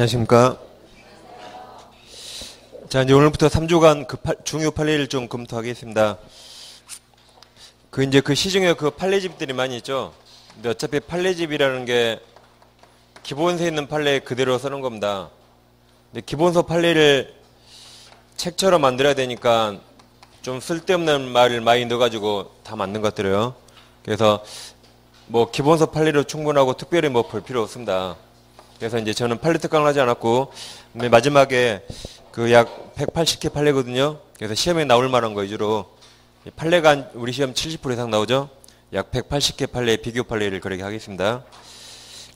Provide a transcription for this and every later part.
안녕하십니까. 자, 이제 오늘부터 3주간 중요 판례를 좀 검토하겠습니다. 이제 시중에 판례집들이 많이 있죠. 근데 어차피 판례집이라는 게 기본서에 있는 판례 그대로 쓰는 겁니다. 근데 기본서 판례를 책처럼 만들어야 되니까 좀 쓸데없는 말을 많이 넣어가지고 다 만든 것들이에요. 그래서 기본서 판례로 충분하고 특별히 볼 필요 없습니다. 그래서 이제 저는 판례 특강을 하지 않았고, 근데 마지막에 약 180개 판례거든요. 그래서 시험에 나올 만한 거 위주로 판례가 우리 시험 70% 이상 나오죠. 약 180개 판례, 비교 판례를 그렇게 하겠습니다.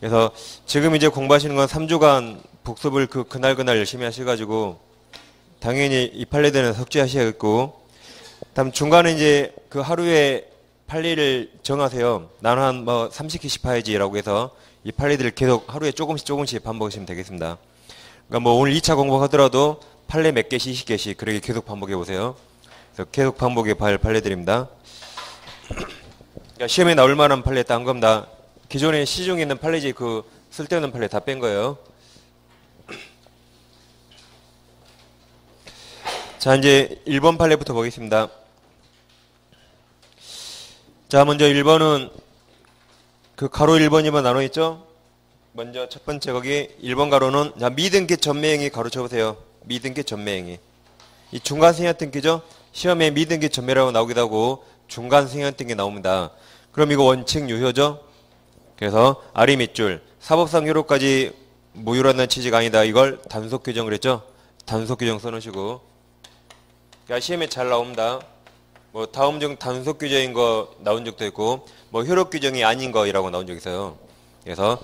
그래서 지금 이제 공부하시는 건 3주간 복습을 그날 열심히 하셔가지고 당연히 이 판례들은 석취하셔야겠고, 다음 중간에 이제 하루에 판례를 정하세요. 나는 한 30개씩 봐야지라고 해서 이 판례들을 계속 하루에 조금씩 반복하시면 되겠습니다. 그러니까 오늘 2차 공부하더라도 판례 몇 개씩, 20개씩 그렇게 계속 반복해 보세요. 그래서 계속 반복해 볼 판례들입니다. 그러니까 시험에 나올 만한 판례 딴 겁니다. 기존에 시중에 있는 판례지 쓸데없는 판례 다 뺀 거예요. 자, 이제 1번 판례부터 보겠습니다. 자, 먼저 1번은 가로 1번, 2번 나눠 있죠? 먼저 첫 번째 거기 1번 가로는 미등기 전매행위 가로 쳐보세요. 미등기 전매행위. 이 중간생략등기죠? 시험에 미등기 전매라고 나오기도 하고 중간생략등기 나옵니다. 그럼 이거 원칙 유효죠? 그래서 아래 밑줄 사법상 효력까지 무효라는 취지가 아니다. 이걸 단속 규정을 했죠? 단속 규정 써놓으시고. 그러니까 시험에 잘 나옵니다. 다음 중 단속 규정인 거 나온 적도 있고, 효력 규정이 아닌 거라고 나온 적이 있어요. 그래서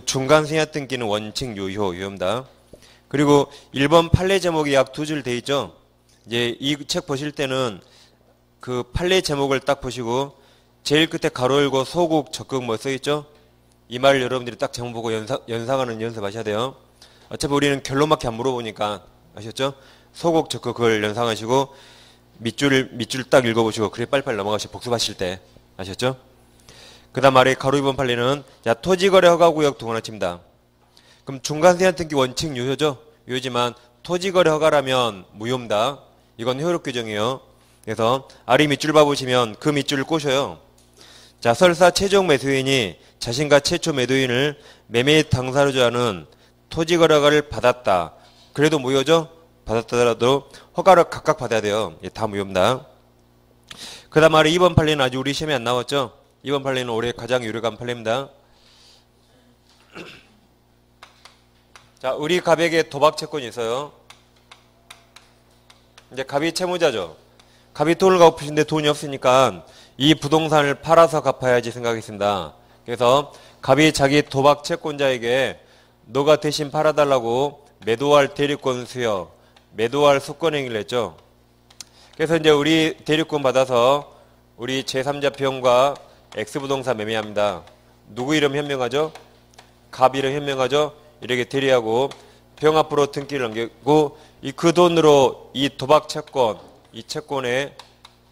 중간 생략등기는 원칙 유효입니다. 그리고 1번 판례 제목이 약 2줄 돼 있죠. 이제 이 책 보실 때는 판례 제목을 딱 보시고 제일 끝에 가로 열고 소극, 적극 써 있죠. 이 말을 여러분들이 딱 제목 보고 연상하는 연습하셔야 돼요. 어차피 우리는 결론밖에 안 물어보니까 아셨죠? 소극, 적극 그걸 연상하시고 밑줄 딱 읽어보시고 그래 빨리빨리 넘어가시고 복습하실 때 아셨죠? 그 다음 아래 가로 2번 판례는 토지거래 허가구역 동원합니다. 그럼 중간생략등기 원칙 유효죠? 유효지만 토지거래 허가라면 무효입니다. 이건 효력 규정이에요. 그래서 아래 밑줄 봐보시면 그 밑줄을 꼬셔요. 자, 설사 최종 매수인이 자신과 최초 매도인을 매매 당사자로 하는 토지거래 허가를 받았다. 그래도 무효죠? 받았더라도 허가를 각각 받아야 돼요. 다 무효입니다. 그 다음 아래 2번 판례는 아직 우리 시험에 안 나왔죠? 2번 판례는 올해 가장 유력한 판례입니다. 자, 우리 갑에게 도박 채권이 있어요. 이제 갑이 채무자죠. 갑이 돈을 갚으신데 돈이 없으니까 이 부동산을 팔아서 갚아야지 생각했습니다. 그래서 갑이 자기 도박 채권자에게 너가 대신 팔아달라고 매도할 대리권 수여, 매도할 수권행위를 했죠. 그래서 이제 우리 대리권 받아서 우리 제3자 B형과 X부동산 매매합니다. 누구 이름 현명하죠? 갑 이름 현명하죠? 이렇게 대리하고 B형 앞으로 등기를 넘기고 그 돈으로 이 도박 채권, 이 채권에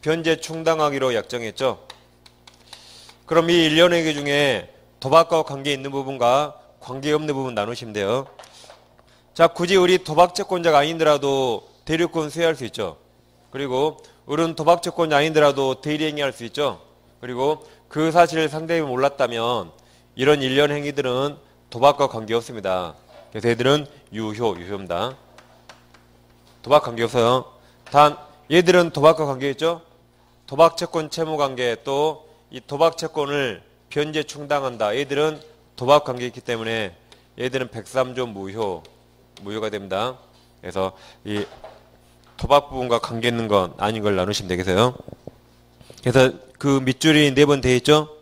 변제 충당하기로 약정했죠. 그럼 이 1년회계 중에 도박과 관계 있는 부분과 관계 없는 부분 나누시면 돼요. 자, 굳이 우리 도박 채권자가 아니더라도 대리권 수여할 수 있죠. 그리고 우리는 도박 채권자 아니더라도 대리행위할 수 있죠. 그리고 그 사실을 상대방이 몰랐다면 이런 일련 행위들은 도박과 관계없습니다. 그래서 얘들은 유효입니다. 도박 관계없어요. 단 얘들은 도박과 관계있죠. 도박 채권 채무 관계 또 이 도박 채권을 변제 충당한다. 얘들은 도박 관계있기 때문에 얘들은 103조 무효가 됩니다. 그래서 이 도박 부분과 관계 있는 건 아닌 걸 나누시면 되겠어요. 그래서 그 밑줄이 4번 되어 있죠.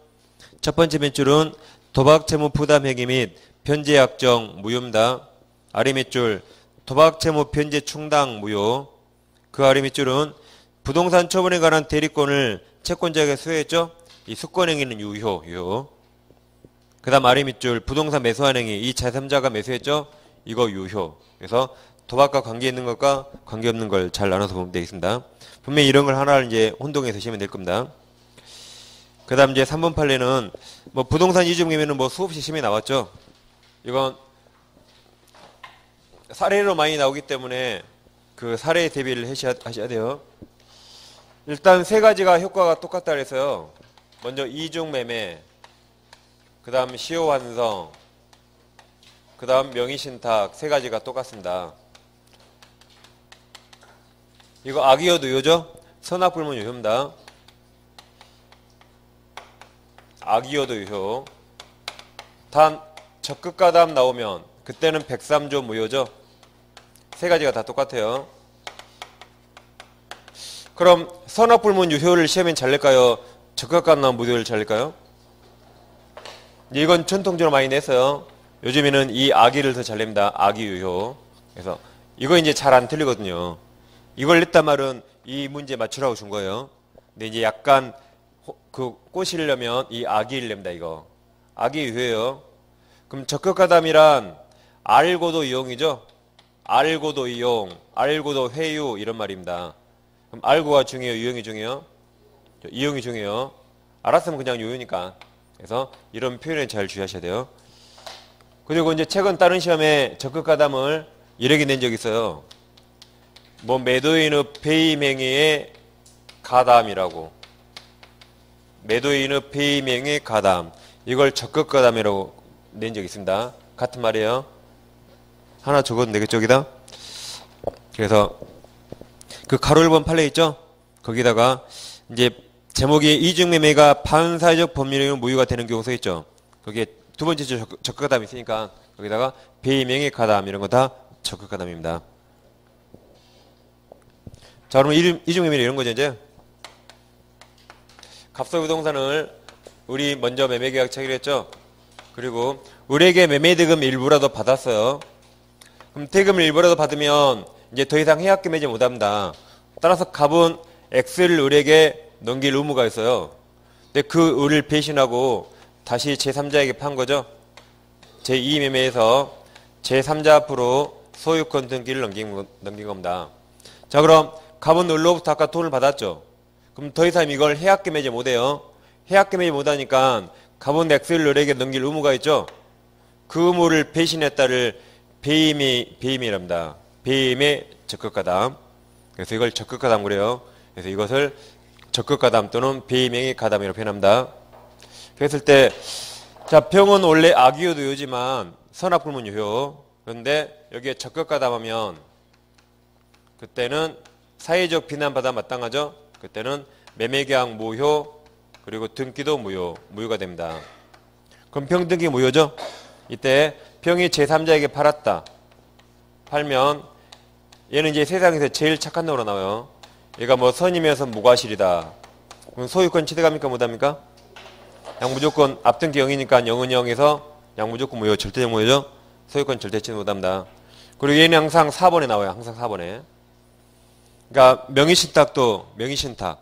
첫 번째 밑줄은 도박 채무 부담 회계 및 변제 약정 무효입니다. 아래 밑줄 도박 채무 변제 충당 무효. 그 아래 밑줄은 부동산 처분에 관한 대리권을 채권자에게 수여했죠. 이 수권행위는 유효. 그 다음 아래 밑줄 부동산 매수한 행위 이 제3자가 매수했죠. 이거 유효. 그래서 도박과 관계 있는 것과 관계 없는 걸 잘 나눠서 보면 되겠습니다. 분명히 이런 걸 하나를 이제 혼동해서 쓰시면 될 겁니다. 그 다음 이제 3번 판례는 부동산 이중매매는 수없이 시험에 나왔죠. 이건 사례로 많이 나오기 때문에 그 사례 대비를 하셔야 돼요. 일단 세 가지가 효과가 똑같다 그래서요. 먼저 이중매매, 그 다음 시효환성, 그 다음 명의신탁 세 가지가 똑같습니다. 이거 악의여도 유효죠? 선악불문 유효입니다. 악의여도 유효. 단 적극가담 나오면 그때는 103조 무효죠. 세 가지가 다 똑같아요. 그럼 선악불문 유효를 시험엔 잘 낼까요? 적극가담 무효를 잘 낼까요? 이건 전통적으로 많이 냈어요. 요즘에는 이 악의를 더 잘 냅니다. 악의 유효. 그래서 이거 이제 잘 안 틀리거든요. 이걸 냈단 말은 이 문제 맞추라고 준 거예요. 근데 이제 약간 그 꼬시려면 이 악의를 냅니다. 이거 악의 유효예요. 그럼 적극가담이란 알고도 이용이죠. 알고도 이용, 알고도 회유 이런 말입니다. 그럼 알고가 중요해요, 이용이 중요해요? 이용이 중요해요. 알았으면 그냥 유효니까. 그래서 이런 표현에 잘 주의하셔야 돼요. 그리고 이제 최근 다른 시험에 적극가담을 이렇게 낸 적이 있어요. 뭐 매도인의 배임행위의 가담이라고. 매도인의 배임행위의 가담. 이걸 적극가담이라고 낸 적이 있습니다. 같은 말이에요. 하나 적어도 되겠죠, 여기다? 그래서 그 가로 1번 판례 있죠? 거기다가 이제 제목이 이중매매가 반사회적 법률행위로 무효가 되는 경우 써 있죠. 거기에 두 번째 적극가담이 있으니까 거기다가 배임행위 가담 이런 거 다 적극가담입니다. 자, 그러면 이중매매 이런 거죠, 이제. 갑소 부동산을 우리 먼저 매매계약 체결했죠. 그리고 우리에게 매매대금 일부라도 받았어요. 그럼 대금 일부라도 받으면 이제 더 이상 해약금 매지 못합니다. 따라서 값은 X를 우리에게 넘길 의무가 있어요. 근데 그 의를 배신하고 다시 제3자에게 판 거죠. 제2매매에서 제3자 앞으로 소유권 등기를 넘긴 겁니다. 자, 그럼 값은 을로부터 아까 돈을 받았죠. 그럼 더 이상 이걸 해약금 매지 못해요. 해약금 매지 못하니까 값은 X를 을에게 넘길 의무가 있죠. 그 의무를 배신했다를 배임이랍니다. 배임의 적극가담. 그래서 이걸 적극가담 그래요. 그래서 이것을 적극가담 또는 배임행위 가담이라고 표현합니다. 그랬을 때, 자, 병은 원래 악의여도 유효지만 선악불문 유효. 그런데 여기에 적극가담하면 그때는 사회적 비난받아 마땅하죠. 그때는 매매계약 무효, 그리고 등기도 무효가 됩니다. 그럼 병등기 무효죠. 이때 병이 제3자에게 팔았다. 팔면 얘는 이제 세상에서 제일 착한 놈으로 나와요. 얘가 뭐 선임이어서 무과실이다. 그럼 소유권 취득합니까 못합니까? 양 무조건 앞등기 0이니까 0은 0에서 양 무조건 무효, 절대적 무효죠. 소유권 절대 취득 못합니다. 그리고 얘는 항상 4번에 나와요. 항상 4번에. 그러니까 명의신탁도 명의신탁.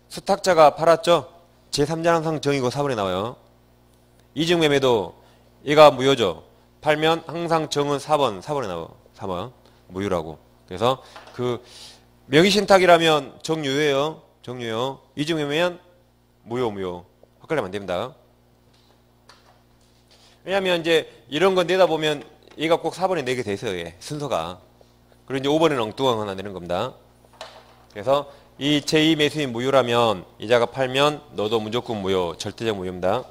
수탁자가 팔았죠. 제3자는 항상 정이고 4번에 나와요. 이중매매도 얘가 무효죠. 팔면 항상 정은 4번에 나와요. 4번 무효라고. 그래서 그 명의신탁이라면 정유효예요. 정유효. 이중매매면 무효. 헷갈리면 안 됩니다. 왜냐하면 이제 이런 건 내다 보면 얘가 꼭 4번에 내게 돼 있어요. 얘. 순서가. 그리고 이제 5번에는 엉뚱한 거 하나 내는 겁니다. 그래서 이 제2 매수인 무효라면 이자가 팔면 너도 무조건 무효, 절대적 무효입니다.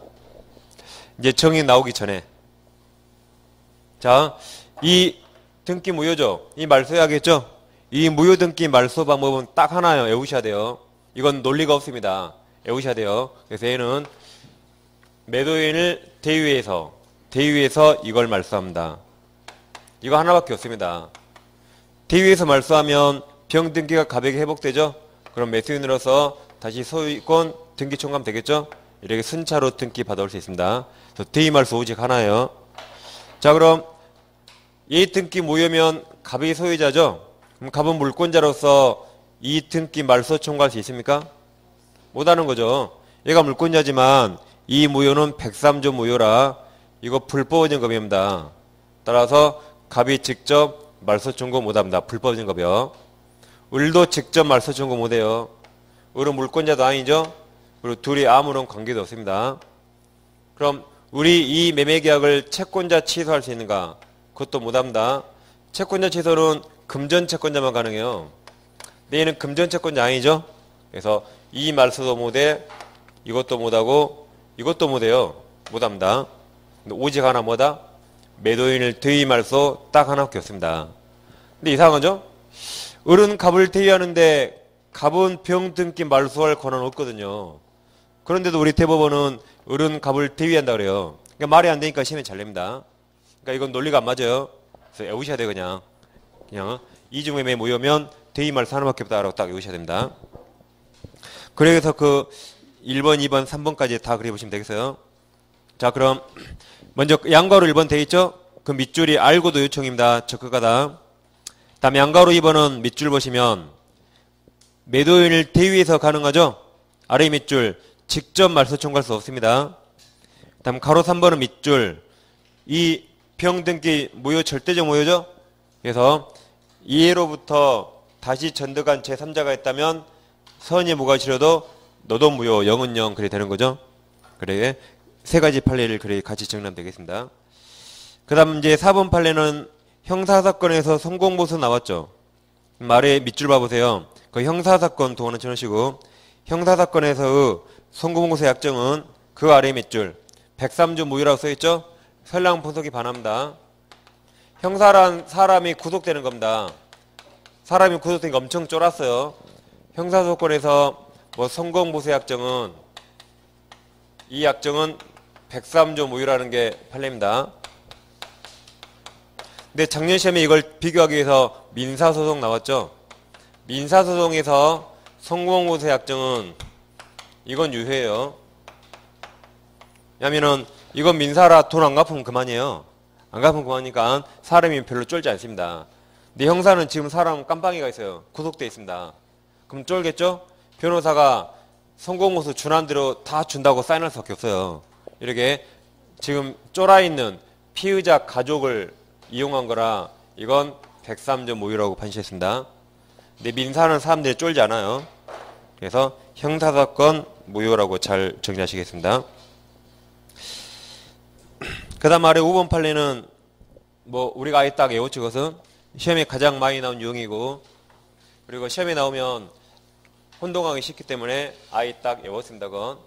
이제 정의 나오기 전에. 자, 이 등기 무효죠. 이 말소해야겠죠. 이 무효 등기 말소 방법은 딱 하나예요. 외우셔야 돼요. 이건 논리가 없습니다. 외우셔야 돼요. 그래서 얘는 매도인을 대위에서 이걸 말소합니다. 이거 하나밖에 없습니다. 대위에서 말소하면 병등기가 가백이 회복되죠. 그럼 매수인으로서 다시 소유권 등기 총감 되겠죠. 이렇게 순차로 등기 받아올 수 있습니다. 그래서 대위 말소 오직 하나예요. 자, 그럼 이 등기 무효면 갑이 소유자죠. 그럼 갑은 물권자로서 이 등기 말소 청구할 수 있습니까? 못하는 거죠. 얘가 물권자지만 이 무효는 103조 무효라 이거 불법의 증거입니다. 따라서 갑이 직접 말소 청구 못합니다. 불법의 증거요. 을도 직접 말소 청구 못해요. 을은 물권자도 아니죠. 그리고 둘이 아무런 관계도 없습니다. 그럼 우리 이 매매계약을 채권자 취소할 수 있는가? 그것도 못합니다. 채권자 취소는 금전 채권자만 가능해요. 근데 얘는 금전 채권자 아니죠? 그래서 이 말소도 못해, 이것도 못하고, 이것도 못해요. 못합니다. 근데 오직 하나 뭐다? 매도인을 대위 말소 딱 하나밖에 없습니다. 근데 이상하죠? 을은 갑을 대위하는데 갑은 병 등기 말소할 권한 없거든요. 그런데도 우리 대법원은 을은 갑을 대위한다 그래요. 그러니까 말이 안 되니까 시험에 잘 냅니다. 그러니까 이건 논리가 안 맞아요. 그래서 외우셔야 돼요. 그냥 이중매매 무효면 대위 말소 하나밖에 없다라고 딱 외우셔야 됩니다. 그래서 그 1번, 2번, 3번까지 다 그려보시면 되겠어요. 자, 그럼 먼저 양가로 1번 돼 있죠? 그 밑줄이 알고도 요청입니다. 적극하다. 다음 양가로 2번은 밑줄 보시면 매도인을 대위해서 가능하죠? 아래 밑줄 직접 말소 청구할 수 없습니다. 다음 가로 3번은 밑줄 이 병등기 무효 절대적 무효죠? 그래서 이해로부터 다시 전득한 제3자가 있다면 선이 뭐가 싫어도 너도 무효 0은 0 그래 되는 거죠? 그래 세 가지 판례를 그래 같이 정리하면 되겠습니다. 그 다음 이제 4번 판례는 형사사건에서 성공보수 나왔죠. 아래 밑줄 봐보세요. 그 형사사건 동원은 쳐놓으시고 형사사건에서의 성공보수 약정은 그 아래 밑줄 103조 무효라고 써있죠. 설랑 분석이 반합니다. 형사란 사람이 구속되는 겁니다. 사람이 구속되니까 엄청 쫄았어요. 형사사건에서 뭐 성공보수 약정은 이 약정은 103조 무효라는 게 판례입니다. 근데 작년 시험에 이걸 비교하기 위해서 민사소송 나왔죠. 민사소송에서 성공보수 약정은 이건 유효해요. 왜냐면은 이건 민사라 돈 안 갚으면 그만이에요. 안 갚으면 그만이니까 사람이 별로 쫄지 않습니다. 근데 형사는 지금 사람 깜빵이가 있어요. 구속돼 있습니다. 그럼 쫄겠죠? 변호사가 성공보수 준한 대로 다 준다고 사인할 수밖에 없어요. 이렇게 지금 쫄아있는 피의자 가족을 이용한 거라 이건 103조 무효라고 판시했습니다. 근데 민사는 사람들이 쫄지 않아요. 그래서 형사사건 무효라고 잘 정리하시겠습니다. 그 다음 아래 5번 판례는 뭐 우리가 아예 딱 외웠죠. 그것은 시험에 가장 많이 나온 유형이고 그리고 시험에 나오면 혼동하기 쉽기 때문에 아예 딱 외웠습니다. 그건.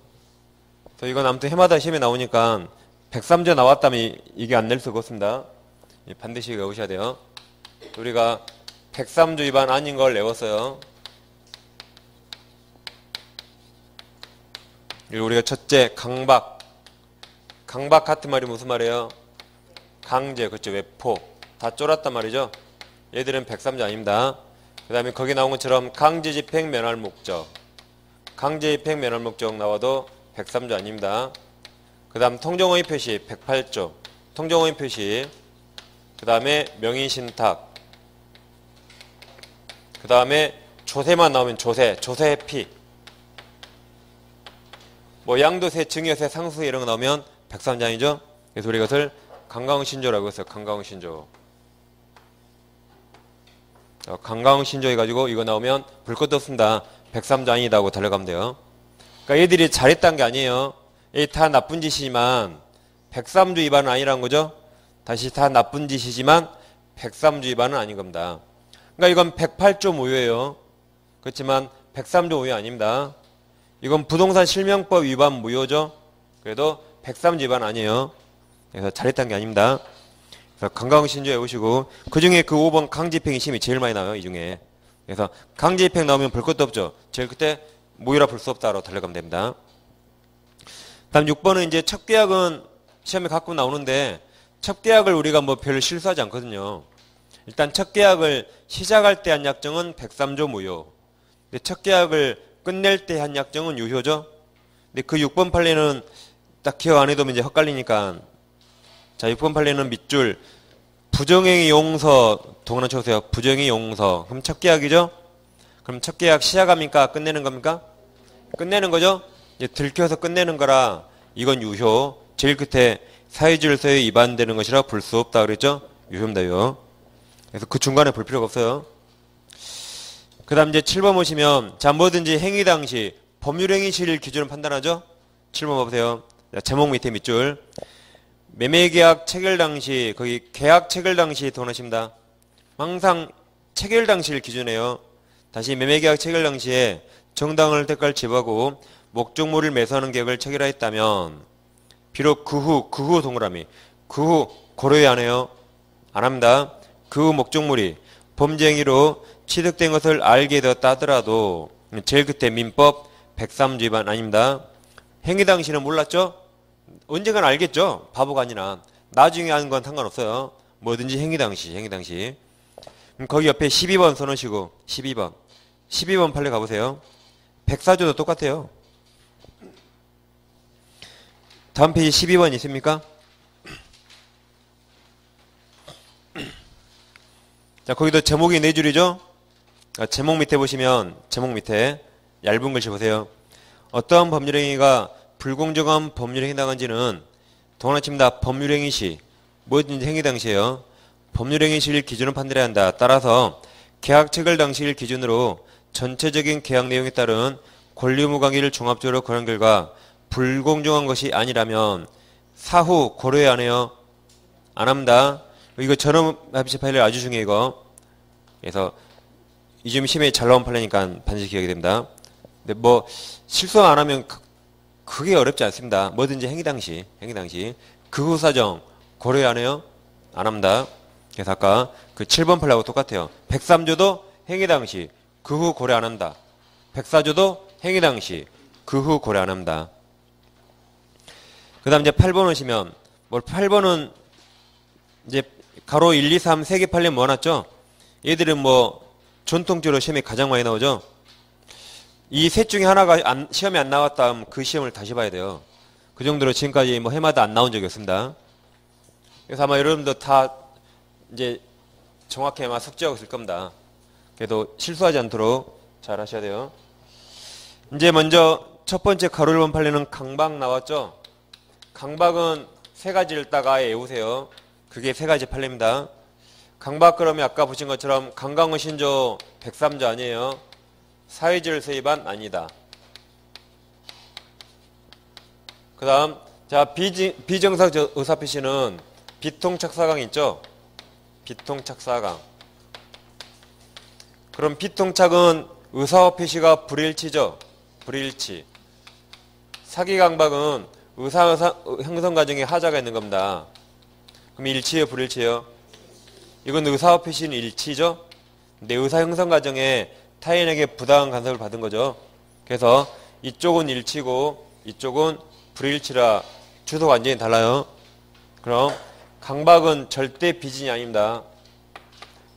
그래서 이건 아무튼 해마다 시험에 나오니까 103조 나왔다면 이게 안 낼 수가 없습니다. 반드시 외우셔야 돼요. 우리가 103조 위반 아닌 걸 외웠어요. 그리고 우리가 첫째 강박. 강박 같은 말이 무슨 말이에요? 강제, 그렇죠. 외포. 다 쫄았단 말이죠. 얘들은 103조 아닙니다. 그 다음에 거기 나온 것처럼 강제집행 면할 목적. 강제집행 면할 목적 나와도 103조 아닙니다. 그 다음 통정허위 표시 108조. 통정허위 표시. 그 다음에 명의신탁. 그 다음에 조세만 나오면 조세, 조세피. 뭐 양도세, 증여세, 상수세 이런 거 나오면 103조 아니죠? 그래서 우리 이것을 강강신조라고 했어요. 강강신조. 강강신조 해가지고 이거 나오면 볼 것도 없습니다. 103조 아니다 하고 달려가면 돼요. 그러니까 얘들이 잘했다는 게 아니에요. 얘 다 나쁜 짓이지만 103조 위반은 아니라는 거죠. 다시 다 나쁜 짓이지만 103조 위반은 아닌 겁니다. 그러니까 이건 108조 무효예요. 그렇지만 103조 무효 아닙니다. 이건 부동산 실명법 위반 무효죠. 그래도 103조 위반 아니에요. 그래서 잘했다는 게 아닙니다. 그래서 강강신조 외우시고 그중에 그 5번 강제집행이 심이 제일 많이 나와요. 이 중에. 그래서 강제집행 나오면 볼 것도 없죠. 제일 그때 무효라 볼 수 없다라고 달려가면 됩니다. 다음 6번은 이제 첫 계약은 시험에 가끔 나오는데 첫 계약을 우리가 뭐 별로 실수하지 않거든요. 일단 첫 계약을 시작할 때 한 약정은 103조 무효. 근데 첫 계약을 끝낼 때 한 약정은 유효죠. 근데 그 6번 판례는 딱 기억 안 해도 이제 헷갈리니까. 자, 6번 판례는 밑줄 부정행위 용서 동원한 쳐보세요. 부정행위 용서. 그럼 첫 계약이죠? 그럼 첫 계약 시작합니까? 끝내는 겁니까? 끝내는 거죠? 이제 들켜서 끝내는 거라 이건 유효. 제일 끝에 사회질서에 위반되는 것이라 볼 수 없다 그랬죠? 유효입니다. 유효. 그래서 그 중간에 볼 필요가 없어요. 그 다음 이제 7번 보시면 자 뭐든지 행위 당시 법률행위 실일 기준을 판단하죠? 7번 봐보세요. 자, 제목 밑에 밑줄 매매계약 체결 당시 거기 계약 체결 당시 동원하십니다. 항상 체결 당시를 기준해요. 다시 매매계약 체결 당시에 정당을 택할 지부하고 목적물을 매수하는 계약을 체결하였다면 비록 그 후 동그라미 그 후 고려해 안 해요. 안 합니다. 그 후 목적물이 범죄 행위로 취득된 것을 알게 되었다 하더라도 제일 끝에 민법 103조 위반 아닙니다. 행위 당시는 몰랐죠? 언젠간 알겠죠? 바보가 아니라. 나중에 아는 건 상관없어요. 뭐든지 행위 당시. 거기 옆에 12번 써놓으시고 12번 판례 가보세요. 104조도 똑같아요. 다음 페이지 12번 있습니까? 자, 거기도 제목이 4줄이죠? 제목 밑에 보시면 제목 밑에 얇은 글씨 보세요. 어떠한 법률행위가 불공정한 법률에 해당한지는 동원아침다 법률행위 시 뭐든지 행위 당시에요. 법률행위 시를 기준으로 판단해야 한다. 따라서 계약 체결 당시를 기준으로 전체적인 계약 내용에 따른 권리 의무 관계를 종합적으로 고려한 결과 불공정한 것이 아니라면 사후 고려해 안 해요. 안 합니다. 이거 전원합의체 파일을 아주 중요해 이거. 그래서 이점 심해 잘 나온 판례니까 반드시 기억이 됩니다. 근데 뭐 실수 안 하면 그게 어렵지 않습니다. 뭐든지 행위 당시. 그 후 사정 고려 안 해요? 안 합니다. 그래서 아까 그 7번 판례하고 똑같아요. 103조도 행위 당시 그 후 고려 안 한다. 104조도 행위 당시 그 후 고려 안 합니다. 그 다음 이제 8번 오시면 8번은 이제 가로 1, 2, 3 세 개 판례 모아놨죠? 얘들은 뭐 전통적으로 시험에 가장 많이 나오죠? 이 셋 중에 하나가 시험에 안 나왔다 하면 그 시험을 다시 봐야 돼요. 그 정도로 지금까지 뭐 해마다 안 나온 적이 없습니다. 그래서 아마 여러분도 다 이제 정확히 아마 숙지하고 있을 겁니다. 그래도 실수하지 않도록 잘 하셔야 돼요. 이제 먼저 첫 번째 가로 1번 판례는 강박 나왔죠? 강박은 세 가지를 딱 아예 외우세요. 그게 세 가지 판례입니다. 강박 그러면 아까 보신 것처럼 강강의 신조 103조 아니에요. 사회질서 위반 아니다. 그 다음 자 비정상 의사표시는 비통착사강 있죠? 비통착사강. 그럼 비통착은 의사와 표시가 불일치죠? 불일치. 사기강박은 의사 형성 과정에 하자가 있는 겁니다. 그럼 일치예요? 불일치예요? 이건 의사와 표시는 일치죠? 근데 의사 형성 과정에 타인에게 부당한 간섭을 받은 거죠. 그래서 이쪽은 일치고 이쪽은 불일치라 주소가 완전히 달라요. 그럼 강박은 절대 비진이 아닙니다.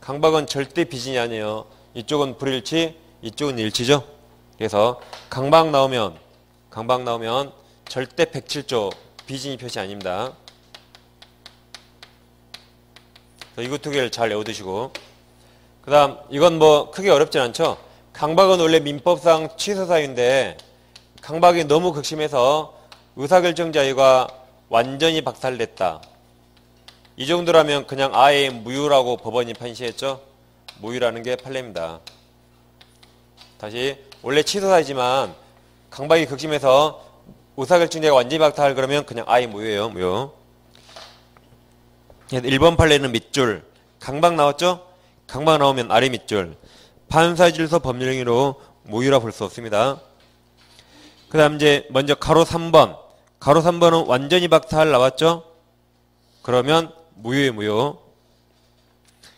강박은 절대 비진이 아니에요. 이쪽은 불일치, 이쪽은 일치죠. 그래서 강박 나오면 절대 107조 비진이 표시 아닙니다. 이거 두 개를 잘 외워두시고 그 다음 이건 뭐 크게 어렵진 않죠. 강박은 원래 민법상 취소사유인데 강박이 너무 극심해서 의사결정 자유가 완전히 박탈됐다. 이 정도라면 그냥 아예 무효라고 법원이 판시했죠. 무효라는 게 판례입니다. 다시 원래 취소사유지만 강박이 극심해서 의사결정 자유가 완전히 박탈 그러면 그냥 아예 무효예요. 무효. 1번 판례는 밑줄. 강박 나왔죠? 강박 나오면 아래 밑줄. 반사질서 법률행위로 무효라 볼 수 없습니다. 그 다음 이제 먼저 가로 3번. 가로 3번은 완전히 박탈 나왔죠? 그러면 무효에 무효.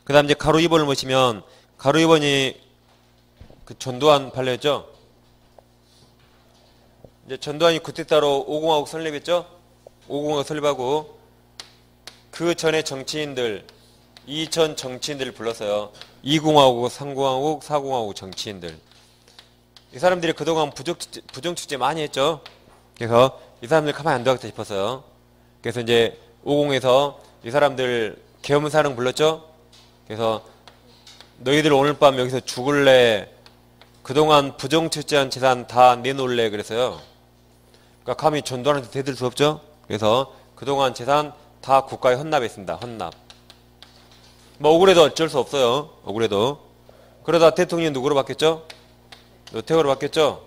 그 다음 이제 가로 2번을 보시면 가로 2번이 그 전두환 판례였죠? 이제 전두환이 그때 따로 5공화국 설립했죠? 5공화국 설립하고 그 전에 정치인들, 이전 정치인들을 불렀어요. 2공화국, 3공화국, 4공화국 정치인들. 이 사람들이 그동안 부정축제 많이 했죠. 그래서 이 사람들 가만히 안 두었다 싶었어요. 그래서 이제 5공에서 이 사람들 계엄사령 불렀죠. 그래서 너희들 오늘 밤 여기서 죽을래? 그동안 부정축제한 재산 다 내놓을래? 그래서요. 그러니까 감히 전두환한테 대들 수 없죠. 그래서 그동안 재산 다 국가에 헌납했습니다. 헌납. 뭐 억울해도 어쩔 수 없어요. 억울해도. 그러다 대통령이 누구로 바뀌었죠? 노태우로 바뀌었죠?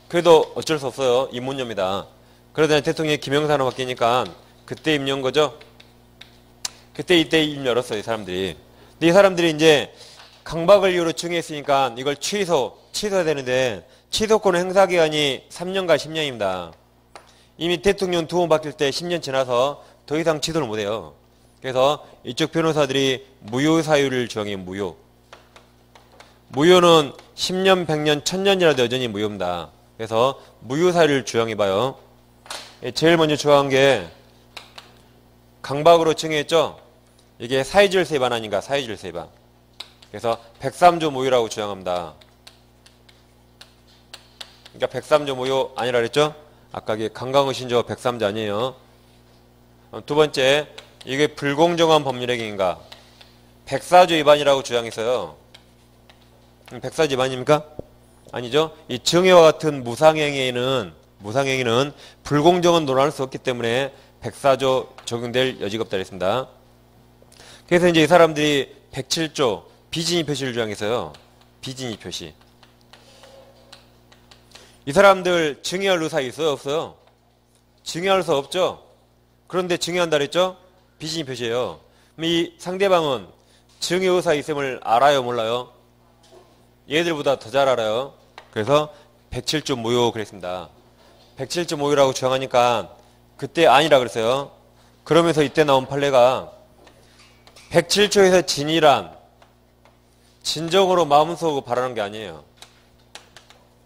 그래도 어쩔 수 없어요. 입문료입니다. 그러다 대통령이 김영삼으로 바뀌니까 그때 입 연 거죠? 그때 이때 입 열었어요. 이 사람들이. 근데 이 사람들이 이제 강박을 이유로 증여했으니까 이걸 취소해야 되는데 취소권 행사 기간이 3년과 10년입니다. 이미 대통령 두 번 바뀔 때 10년 지나서 더 이상 취소를 못해요. 그래서 이쪽 변호사들이 무효 사유를 주장해요. 무효는 10년, 100년, 1000년이라도 여전히 무효입니다. 그래서 무효 사유를 주장해봐요. 제일 먼저 주장한 게 강박으로 증여했죠. 이게 사회질서 위반 아닌가, 사회질서 위반. 그래서 103조 무효라고 주장합니다. 그러니까 103조 무효 아니라 그랬죠? 아까 이게 강강의신조 103조 아니에요. 두 번째, 이게 불공정한 법률행위인가? 104조 위반이라고 주장했어요. 104조 위반입니까? 아니죠. 이 증여와 같은 무상행위는 불공정은 논할 수 없기 때문에 104조 적용될 여지가 없다 그랬습니다. 그래서 이제 이 사람들이 107조 비진위 표시를 주장했어요. 비진위 표시. 이 사람들 증여할 의사 있어요? 없어요? 증여할 수 없죠? 그런데 증여한다 그랬죠? 비진위 표시예요. 그럼 이 상대방은 증여 의사 있음을 알아요? 몰라요? 얘들보다 더 잘 알아요. 그래서 107조 무효 그랬습니다. 107조 무효라고 주장하니까 그때 아니라 그랬어요. 그러면서 이때 나온 판례가 107조에서 진이란 진정으로 마음속으로 바라는 게 아니에요.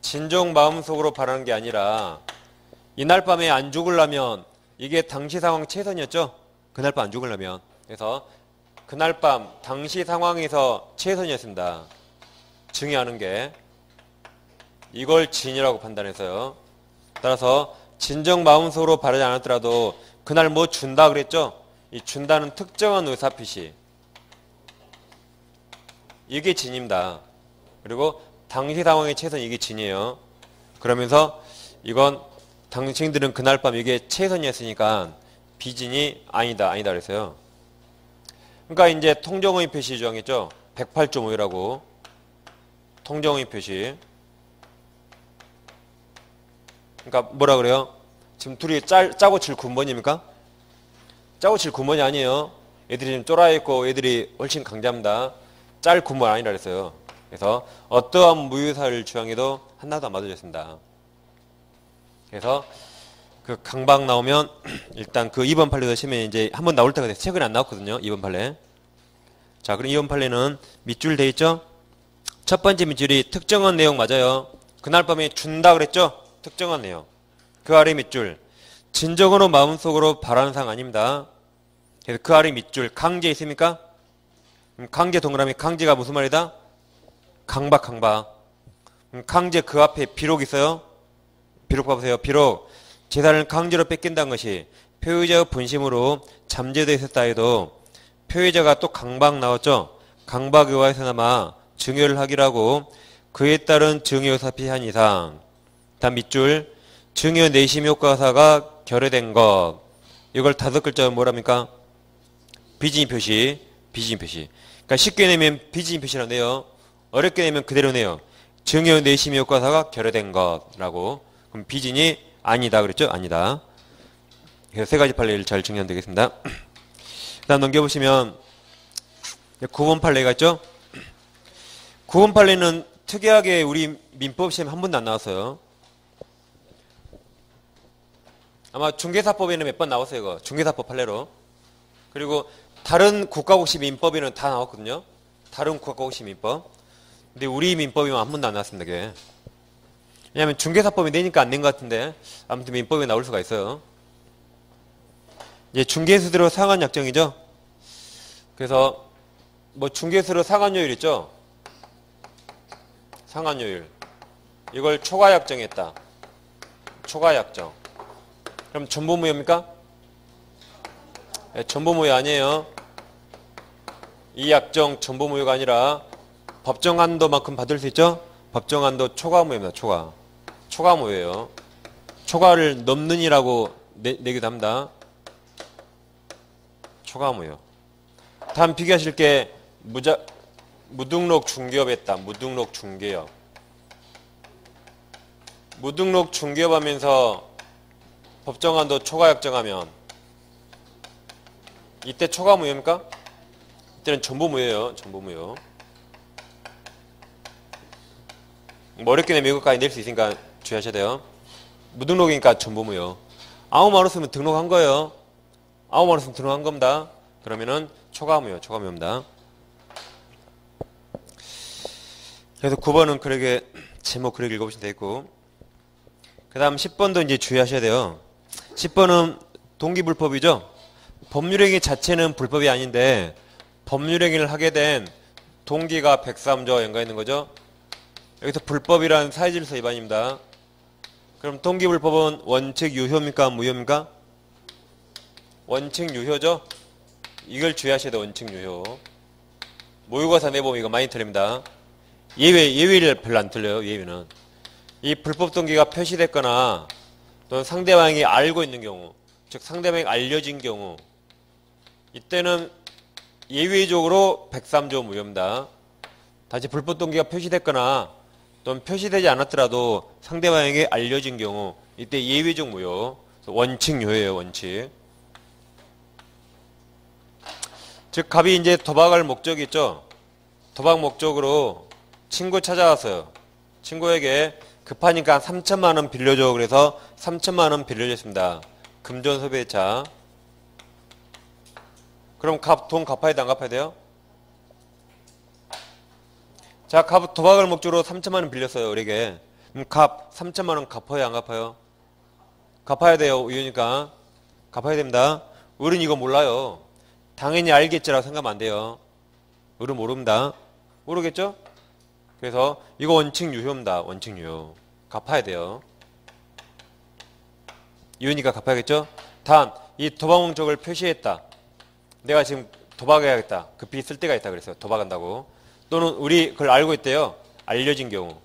진정 마음속으로 바라는 게 아니라 이날 밤에 안 죽으려면 이게 당시 상황 최선이었죠. 그날 밤 안 죽으려면. 그래서 그날 밤 당시 상황에서 최선이었습니다. 증여하는 게. 이걸 진이라고 판단해서요. 따라서 진정 마음속으로 바라지 않았더라도 그날 뭐 준다 그랬죠. 이 준다는 특정한 의사표시. 이게 진입니다. 그리고 당시 상황의 최선 이게 진이에요. 그러면서 이건 당신들은 그날 밤 이게 최선이었으니까 비진이 아니다 그랬어요. 그러니까 이제 통정의 표시 주장했죠. 108조 무효라고. 통정의 표시. 그러니까 뭐라 그래요? 지금 둘이 짜고 칠 군번입니까? 짜고 칠 군번이 아니에요. 애들이 지금 쫄아있고 애들이 훨씬 강자입니다. 짤 군번 아니라 그랬어요. 그래서 어떠한 무효사를 주장해도 하나도 안 맞아졌습니다. 그래서 그 강박 나오면 일단 그 2번 판례도 치면 이제 한번 나올 때가 됐어요. 최근에 안 나왔거든요. 2번 판례. 자, 그럼 2번 판례는 밑줄 돼 있죠? 첫 번째 밑줄이 특정한 내용 맞아요. 그날 밤에 준다 그랬죠? 특정한 내용. 그 아래 밑줄. 진정으로 마음속으로 바라는 사항 아닙니다. 그래서 그 아래 밑줄. 강제 있습니까? 강제 동그라미. 강제가 무슨 말이다? 강박. 강제 그 앞에 비록 있어요? 비록 봐보세요. 비록 재산을 강제로 뺏긴다는 것이 표의자의 분심으로 잠재되어 있었다 해도 표의자가 또 강박 나왔죠? 강박 의화에서나마 증여를 하기로 하고 그에 따른 증여의사 피한 이상. 다음 밑줄. 증여 내심 효과사가 결여된 것. 이걸 5글자로 뭐랍니까? 비진위 표시. 그러니까 쉽게 내면 비진위 표시라고 내요. 어렵게 내면 그대로 내요. 증여 내심 효과사가 결여된 것라고. 그럼 비진이 아니다 그랬죠? 아니다. 그래서 세 가지 판례를 잘 정리하면 되겠습니다. 그 다음 넘겨보시면 9번 판례가 있죠? 9번 판례는 특이하게 우리 민법 시험에 한 번도 안 나왔어요. 아마 중개사법에는 몇 번 나왔어요. 이거 중개사법 판례로. 그리고 다른 국가국시 민법에는 다 나왔거든요. 다른 국가국시 민법. 근데 우리 민법이면 한 번도 안 나왔습니다. 이게. 왜냐하면 중개사법이 내니까 안 낸 것 같은데 아무튼 민법에 나올 수가 있어요. 이제 중개수수료 상한 약정이죠. 그래서 뭐 중개수수료 상한요율 있죠. 상한요율. 이걸 초과약정했다. 초과약정. 그럼 전부무효입니까? 네, 전부무효 아니에요. 이 약정 전부무효가 아니라 법정한도만큼 받을 수 있죠? 법정한도 초과무효입니다. 초과무효예요. 초과를 넘는이라고 내기도 합니다. 초과무효. 다음 비교하실 게 무등록 중개업했다. 무등록 중개업. 무등록 중개업 하면서 법정한도 초과약정하면 이때 초과무효입니까? 이때는 전부무효예요. 전부무효. 뭐 어렵게 내면 이것까지 낼 수 있으니까 주의하셔야 돼요. 무등록이니까 전부무효. 아무 말 없으면 등록한 거예요. 아무 말 없으면 등록한 겁니다. 그러면은 초과무효, 초과무효입니다. 그래서 9번은 그러게 제목 그렇게 읽어보시면 되겠고, 그 다음 10번도 이제 주의하셔야 돼요. 10번은 동기불법이죠. 법률행위 자체는 불법이 아닌데 법률행위를 하게 된 동기가 103조와 연관있는 있는 거죠. 여기서 불법이란 사회질서 위반입니다. 그럼 동기불법은 원칙 유효입니까? 무효입니까? 원칙 유효죠? 이걸 주의하셔야 돼요. 원칙 유효. 모의고사 내보면 이거 많이 틀립니다. 예외를 별로 안 틀려요. 예외는. 이 불법 동기가 표시됐거나 또는 상대방이 알고 있는 경우, 즉 상대방이 알려진 경우, 이때는 예외적으로 103조 무효입니다. 다시 불법 동기가 표시됐거나 또는 표시되지 않았더라도 상대방에게 알려진 경우, 이때 예외적 무효. 원칙 유효예요. 원칙. 즉 갑이 이제 도박할 목적이 있죠. 도박 목적으로 친구 찾아왔어요. 친구에게 급하니까 3천만 원 빌려줘. 그래서 3천만 원 빌려줬습니다. 금전 소비자. 그럼 돈 갚아야 돼, 안 갚아야 돼요? 자, 갑 도박을 목적으로 3천만 원 빌렸어요. 우리에게. 그럼 갑 3천만 원 갚아요, 안 갚아요? 갚아야 돼요. 이유니까 갚아야 됩니다. 우린 이거 몰라요. 당연히 알겠지라고 생각하면 안 돼요. 우린 모릅니다. 모르겠죠? 그래서 이거 원칙 유효입니다. 원칙 유효. 갚아야 돼요. 이유니까 갚아야겠죠? 다음, 이 도박 목적을 표시했다. 내가 지금 도박해야겠다. 급히 쓸 때가 있다 그랬어요. 도박한다고. 또는 우리 그걸 알고 있대요. 알려진 경우.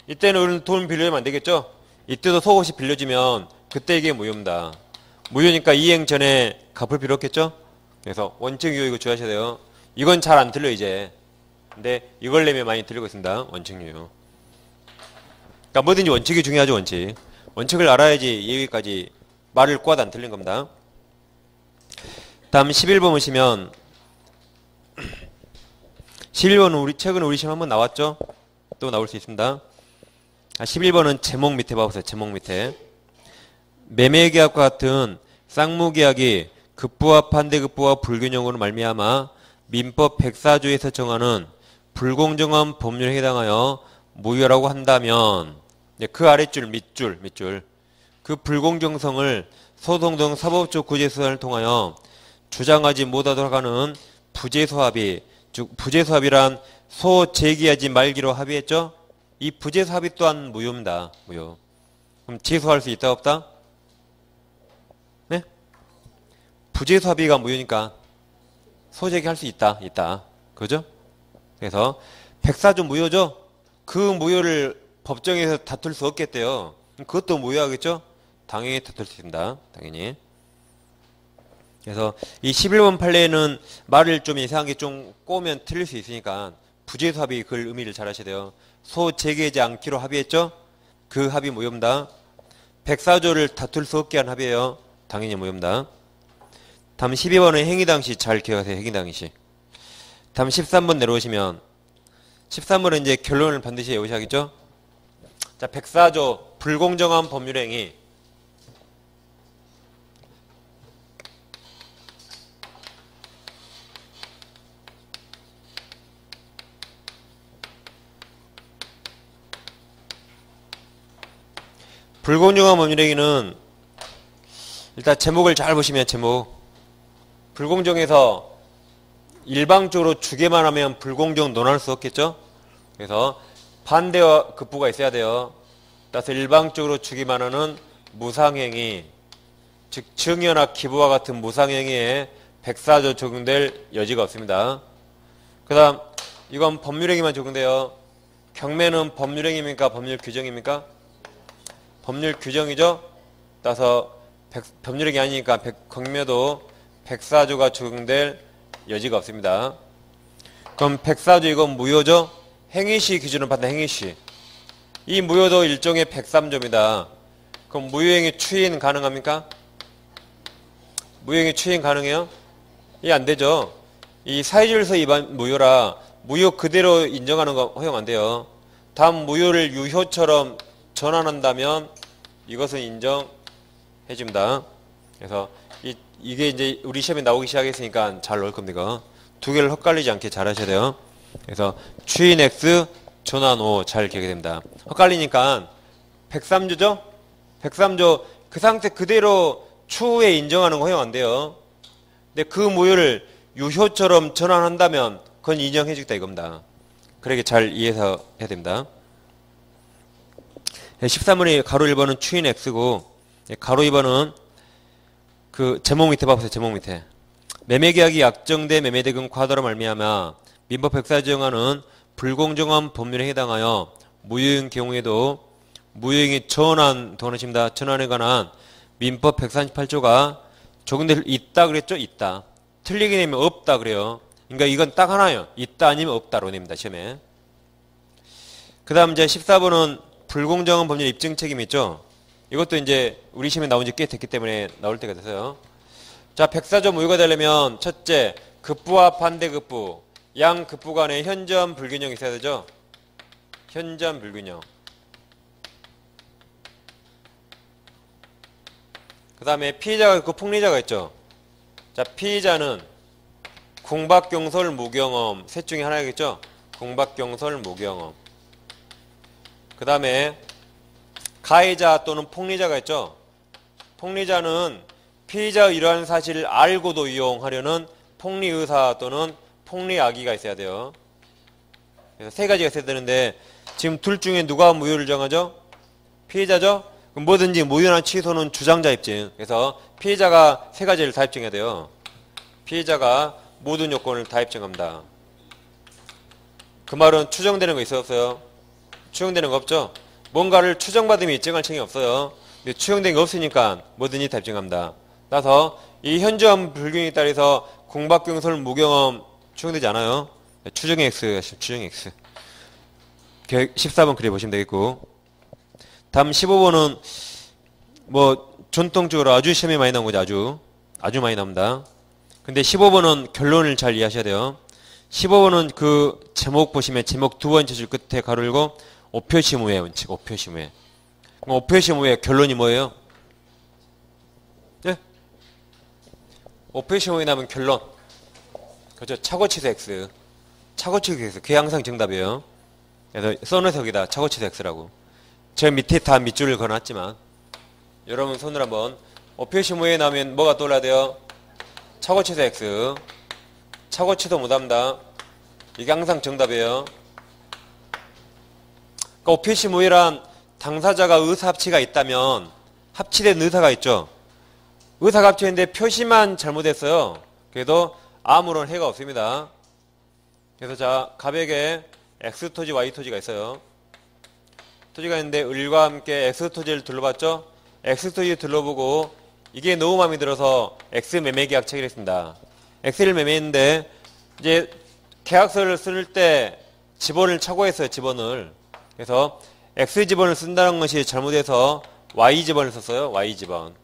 이때는 우리는 돈 빌려주면 안 되겠죠? 이때도 속옷이 빌려지면 그때 이게 무효입니다. 무효니까 이행 전에 갚을 필요 없겠죠? 그래서 원칙 유효 이거 주의하셔야 돼요. 이건 잘 안 틀려 이제. 근데 이걸 내면 많이 틀리고 있습니다. 원칙 유효. 그러니까 뭐든지 원칙이 중요하죠. 원칙. 원칙을 알아야지 예외까지 말을 꼬아도 안 틀린 겁니다. 다음 11번 보시면 11번은 최근에 우리 시험 한번 나왔죠? 또 나올 수 있습니다. 11번은 제목 밑에 봐보세요. 제목 밑에. 매매계약과 같은 쌍무계약이 급부와 반대급부와 불균형으로 말미암아 민법 104조에서 정하는 불공정한 법률에 해당하여 무효라고 한다면 그 아랫줄 밑줄 그 불공정성을 소송 등 사법적 구제수단을 통하여 주장하지 못하도록 하는 부재소합의, 즉 부재소합이란 소제기하지 말기로 합의했죠. 이 부재소합의 또한 무효입니다. 무효. 그럼 제소할 수 있다 없다? 네? 부재소합의가 무효니까 소제기할 수 있다. 그죠? 그래서 104조 무효죠? 그 무효를 법정에서 다툴 수 없겠대요. 그것도 무효하겠죠? 당연히 다툴 수 있습니다. 당연히. 그래서 이 11번 판례는 말을 좀 이상하게 좀 꼬면 틀릴 수 있으니까 부재소합의 그 의미를 잘 하셔야 돼요. 소재개하지 않기로 합의했죠? 그 합의 무효입니다. 104조를 다툴 수 없게 한 합의예요. 당연히 무효입니다. 다음 12번은 행위당시 잘 기억하세요. 행위당시. 다음 13번 내려오시면 13번은 이제 결론을 반드시 외우셔야겠죠? 자, 104조 불공정한 법률행위. 불공정한 법률행위는 일단 제목을 잘 보시면 제목. 불공정해서 일방적으로 주게만 하면 불공정 논할 수 없겠죠? 그래서 반대와 급부가 있어야 돼요. 따라서 일방적으로 주기만 하는 무상행위, 즉 증여나 기부와 같은 무상행위에 104조 적용될 여지가 없습니다. 그 다음 이건 법률행위만 적용돼요. 경매는 법률행위입니까? 법률 규정입니까? 법률 규정이죠? 따라서 법률행위 아니니까 경매도 104조가 적용될 여지가 없습니다. 그럼 104조 이건 무효죠? 행위시 기준으로 받는 행위시. 이 무효도 일종의 103조입니다. 그럼 무효행위 추인 가능합니까? 무효행위 추인 가능해요? 이게 안 되죠. 이 사회주의에서 일반 무효라 무효 그대로 인정하는 거 허용 안 돼요. 다음 무효를 유효처럼 전환한다면 이것은 인정해줍니다. 그래서 이게 이제 우리 시험에 나오기 시작했으니까 잘 넣을 겁니다. 두 개를 헷갈리지 않게 잘 하셔야 돼요. 그래서 추인 X 전환 O 잘 기억이 됩니다. 헷갈리니까 103조죠? 103조 그 상태 그대로 추후에 인정하는 거 허용 안 돼요. 근데 그 무효를 유효처럼 전환한다면 그건 인정해주겠다 이겁니다. 그렇게 잘 이해해서 해야 됩니다. 13번이 가로 1번은 추인 X고 가로 2번은 그 제목 밑에 봐보세요. 제목 밑에 매매계약이 약정돼 매매대금 과도로 말미암아 민법 104조항은 불공정한 법률에 해당하여 무효인 경우에도 무효행위 전환 동원하십니다. 전환에 관한 민법 138조가 적용될 있다 그랬죠? 있다. 틀리게 되면 없다 그래요. 그러니까 이건 딱 하나예요. 있다 아니면 없다로 냅니다. 시험에. 그 다음 이제 14번은 불공정한 법률 입증 책임 있죠? 이것도 이제 우리 시험에 나온 지 꽤 됐기 때문에 나올 때가 됐어요. 자, 104조 무효가 되려면 첫째, 급부와 반대급부, 양 급부 간에 현저한 불균형이 있어야 되죠? 현저한 불균형. 그 다음에 피의자가 있고 폭리자가 있죠? 자, 피의자는 공박경설 무경험 셋 중에 하나겠죠? 공박경설 무경험. 그 다음에 가해자 또는 폭리자가 있죠? 폭리자는 피의자의 이러한 사실을 알고도 이용하려는 폭리의사 또는 폭리악의가 있어야 돼요. 그래서 세 가지가 있어야 되는데 지금 둘 중에 누가 무효를 정하죠? 피의자죠? 그럼 뭐든지 무효나 취소는 주장자 입증. 그래서 피의자가 세 가지를 다 입증해야 돼요. 피의자가 모든 요건을 다 입증합니다. 그 말은 추정되는 거 있었어요? 추정되는 거 없죠? 뭔가를 추정받으면 입증할 책임이 없어요. 근데 추정된 게 없으니까 뭐든지 다 입증합니다. 따라서 이 현저한 불균형에 따라서 공박경설 무경험 추정되지 않아요. 추정 X, 추정 X. 14번 그래 보시면 되겠고. 다음 15번은 뭐 전통적으로 아주 시험에 많이 나온 거죠. 아주 많이 나옵니다. 근데 15번은 결론을 잘 이해하셔야 돼요. 15번은 그 제목 보시면 제목 두 번째 줄 끝에 가로 열고 오표시무예 원칙, 오표시무예. 오표시무예 결론이 뭐예요? 네? 오표시무예 나면 결론. 그렇죠. 차고치수 X. 차고치수 X. 그게 항상 정답이에요. 그래서 써놓으세요. 여기다 차고치수 X라고. 제 밑에 다 밑줄을 그어놨지만 여러분 손으로 한번 오표시무예 나면 뭐가 떠올라야 돼요? 차고치수 X. 차고치도 못합니다. 이게 항상 정답이에요. 그러니까 오표시무예란 당사자가 의사합치가 있다면 합치된 의사가 있죠. 의사가 합치는데 표시만 잘못했어요. 그래도 아무런 해가 없습니다. 그래서 자, 갑에게 X토지, Y토지가 있어요. 토지가 있는데 을과 함께 X토지를 둘러봤죠. X토지 둘러보고 이게 너무 마음에 들어서 X 매매계약 체결 했습니다. X를 매매했는데 이제 계약서를 쓸 때 지번을 착오했어요. 지번을. 그래서 X지번을 쓴다는 것이 잘못해서 Y지번을 썼어요. Y지번.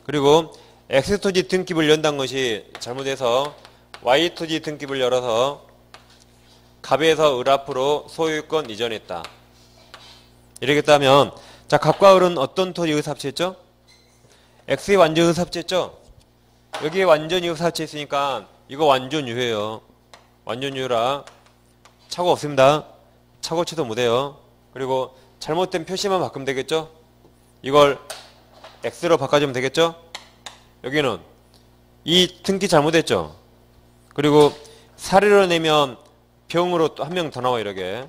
그리고 X토지 등기부를 연다는 것이 잘못해서 Y토지 등기부를 열어서 갑에서 을 앞으로 소유권 이전했다. 이렇게 따면 자, 갑과 을은 어떤 토지 의사합치했죠? X의 완전 의사합치했죠? 여기에 완전히 의사합치했으니까 이거 완전 유효예요. 완전 유효라 착오 없습니다. 착오치도 못해요. 그리고 잘못된 표시만 바꾸면 되겠죠? 이걸 X로 바꿔주면 되겠죠? 여기는 이 등기 잘못했죠? 그리고 사례로 내면 병으로 또 한 명 더 나와 이렇게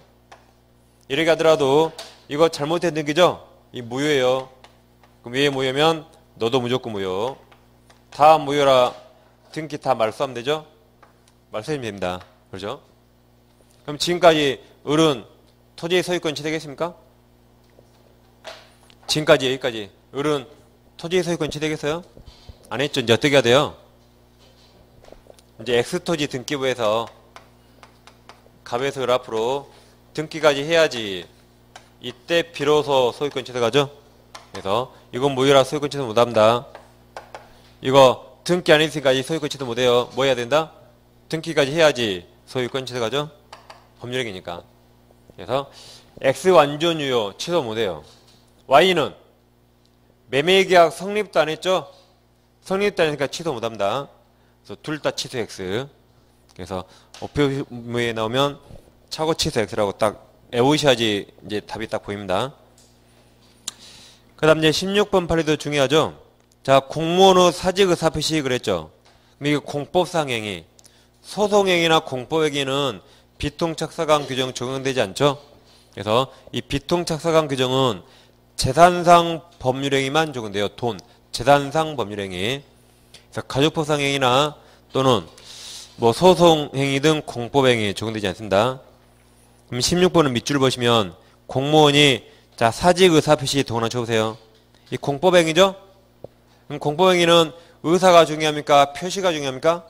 하더라도 이거 잘못된 등기죠? 이 무효예요. 그럼 왜 무효면 너도 무조건 무효. 다 무효라 등기 다 말소하면 되죠? 말소하면 됩니다. 그렇죠? 그럼 지금까지 을은 토지의 소유권 취득했습니까? 지금까지 여기까지 을은 토지의 소유권 취득했어요? 안 했죠? 이제 어떻게 해야 돼요? 이제 X토지 등기부에서 갑에서 을 앞으로 등기까지 해야지 이때 비로소 소유권 취득하죠? 그래서 이건 무효라 소유권 취득 못합니다. 이거 등기 안 했으니까 이 소유권 취득 못해요. 뭐 해야 된다? 등기까지 해야지 소유권 취득하죠. 법률행위니까. 그래서 X 완전 유효 취소 못해요. Y는 매매계약 성립도 안 했죠. 성립도 안 했으니까 취소 못합니다. 그래서 둘 다 취소 X. 그래서 어표무에 나오면 차고 취소 X라고 딱 외우셔야지 이제 답이 딱 보입니다. 그 다음 이제 16번 판례도 중요하죠. 자, 공무원 후 사직 의사 표시 그랬죠. 그럼 이게 공법상 행위. 소송행위나 공법행위는 비통착사강 규정 적용되지 않죠. 그래서 이 비통착사강 규정은 재산상 법률행위만 적용돼요. 돈, 재산상 법률행위. 그래서 가족법상행위나 또는 뭐 소송행위 등 공법행위 적용되지 않습니다. 그럼 16번은 밑줄 보시면 공무원이 자 사직 의사 표시 동원한 쳐보세요. 이 공법행위죠? 그럼 공법행위는 의사가 중요합니까? 표시가 중요합니까?